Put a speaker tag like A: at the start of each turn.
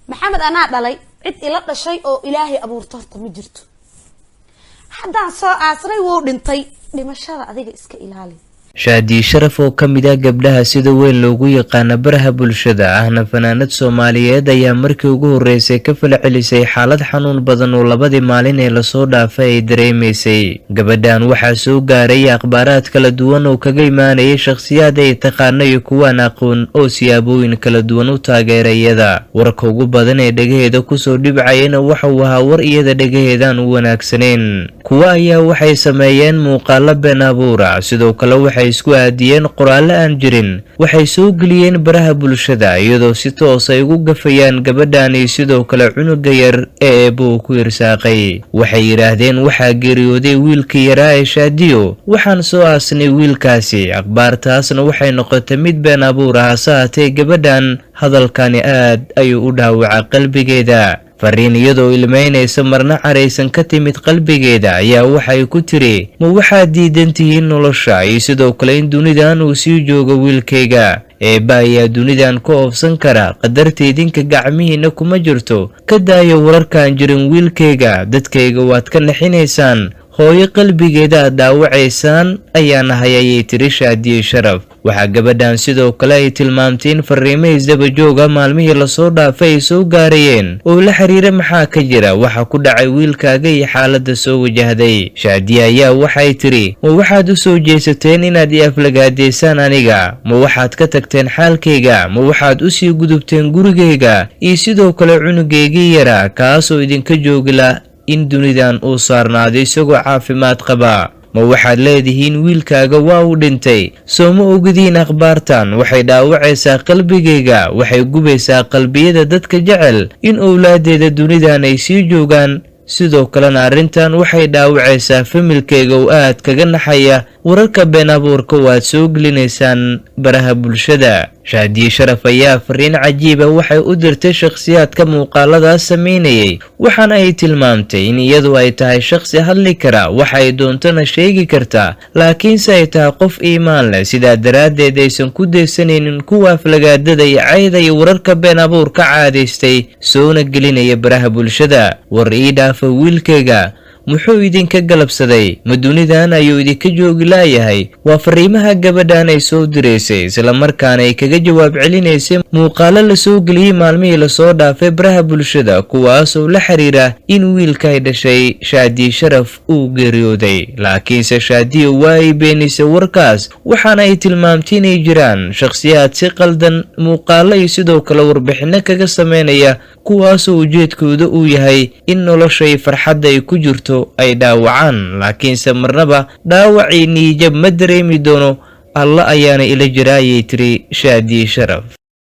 A: محمد أنا دلي عد إلا شيء أو إلهي أبو رطرت مجرته حدا صار عصري ودنتي لما شاء أذيك إسك إلهي
B: shaadi sharaf oo kamida gabdhaha sida weyn loogu yaqaan baraha bulshada ahna fanaanad Soomaaliyeed ayaa markii ugu horeysay ka falcelisay xaalad xanuun badan oo labadii maalin ee la soo dhaafay ay dareemaysay gabadhan waxa soo gaaray akhbaaraad kala duwan oo kaga imaanayay shakhsiyaad ay taqaanay kuwa aqoon oo siyaabooyin kala duwan u taageerayada warka ugu badan ee dhagaheeda ku soo dhibcayna waxa uu ahaa war iyada dhagaheedan u wanaagsaneen kuwa ayaa waxay sameeyeen muuqaal been abuur ah sidoo kale waxay isku aadiyeen qoraal aan jirin waxay soo galiyeen baraha bulshada iyadoo si toos ay ugu gafayaan gabadhan sidoo kale cunuga yar ee eebo ku irsaaqay waxay yiraahdeen waxa geeriyooday wiilkii yaraa ee shaadiyo waxaan soo aasnay wiilkaasi akhbaartaasna waxay noqotay mid been abuur ah saatay gabadhan hadalkani aad ayuu u dhaawacay qalbigeeda fariin iyadoo ilmeynaysa marna careysan ka timid qalbigeeda ayaa waxay ku tiri ma waxa diidantihiin nolosha iyo sidoo kale in dunidan uu sii joogo wiilkayga eeba ayaa dunidan ku oofsan kara qadarteedinka gacmihiina kuma jirto ka daayo wararkan jirin wiilkayga dadkayga waad ka naxinaysaan hooyo qalbigeeda daawacaysaan ayaana hayay tiri shaadi sharaf waxa gabadhan sidoo kale ay tilmaamteen fariimay isdaba jooga maalmihii la soo dhaafay soo gaarayeen oo la xiriira maxaa ka jira waxa ku dhacay wiilkaaga iyo xaaladda soo wajahday shaadi ayaa waxay tiri ma waxaad u soo jeesateen inaad i aflagaadeysaan aniga ma waxaad ka tagteen xaalkayga ma waxaad u sii gudubteen gurigayga iyo sidoo kale cunugeygii yara kaasoo idinka joogila in dunidan uu saarnaaday isagoo caafimaad qaba ma waxaad leedihiin wiilkaaga waa uu dhintay soo ma ogdiin akhbaartan waxay dhaawacaysaa qalbigayga waxay gubaysaa qalbiyada dadka jecel in awlaadeeda dunidan ay sii joogaan sidoo kalena arrintan waxay dhaawacaysaa familkayga oo aad kaga naxaya wararka been abuurka waad soo gelinaysaan baraha bulshada shaadi sharaf ayaa fariin cajiib ah waxay u dirtay shakhsiyaadka muuqaaladaas sameynayay waxaana ay tilmaamtay in iyadu ay tahay shakhsi hadli kara waxa ay doontana sheegi kartaa laakiinse ay tahay qof iimaan leh sidaa daraaddeed aysan ku daysanaynin kuwa aflagaadada iyo cayda iyo wararka been abuurka caadaystay soona gelinaya baraha bulshada war ii dhaafa wiilkayga muxuu idinka galabsaday ma dunidan ayuu idinka joogi laayahay waa fariimaha gabadhan ay soo direysay isla markaana ay kaga jawaab celinaysay muuqaalo la soo geliyay maalmihii la soo dhaafay baraha bulshada kuwaas oo la xiriira in wiilka ay dhashay shaadi sharaf uu geeriyooday laakiinse shaadi waa ay beenisay warkaas waxaana ay tilmaamtay inay jiraan shakhsiyaad si qaldan muuqaalo iyo sidoo kale warbixino kaga sameynaya kuwaasoo ujeedkooda uu yahay in noloshay farxadda ay ku jirto ay dhaawacaan laakiinse marnaba dhaawacii niyad ma dareemi doono alla ayaana ila jiraayay tiri shaadi sharaf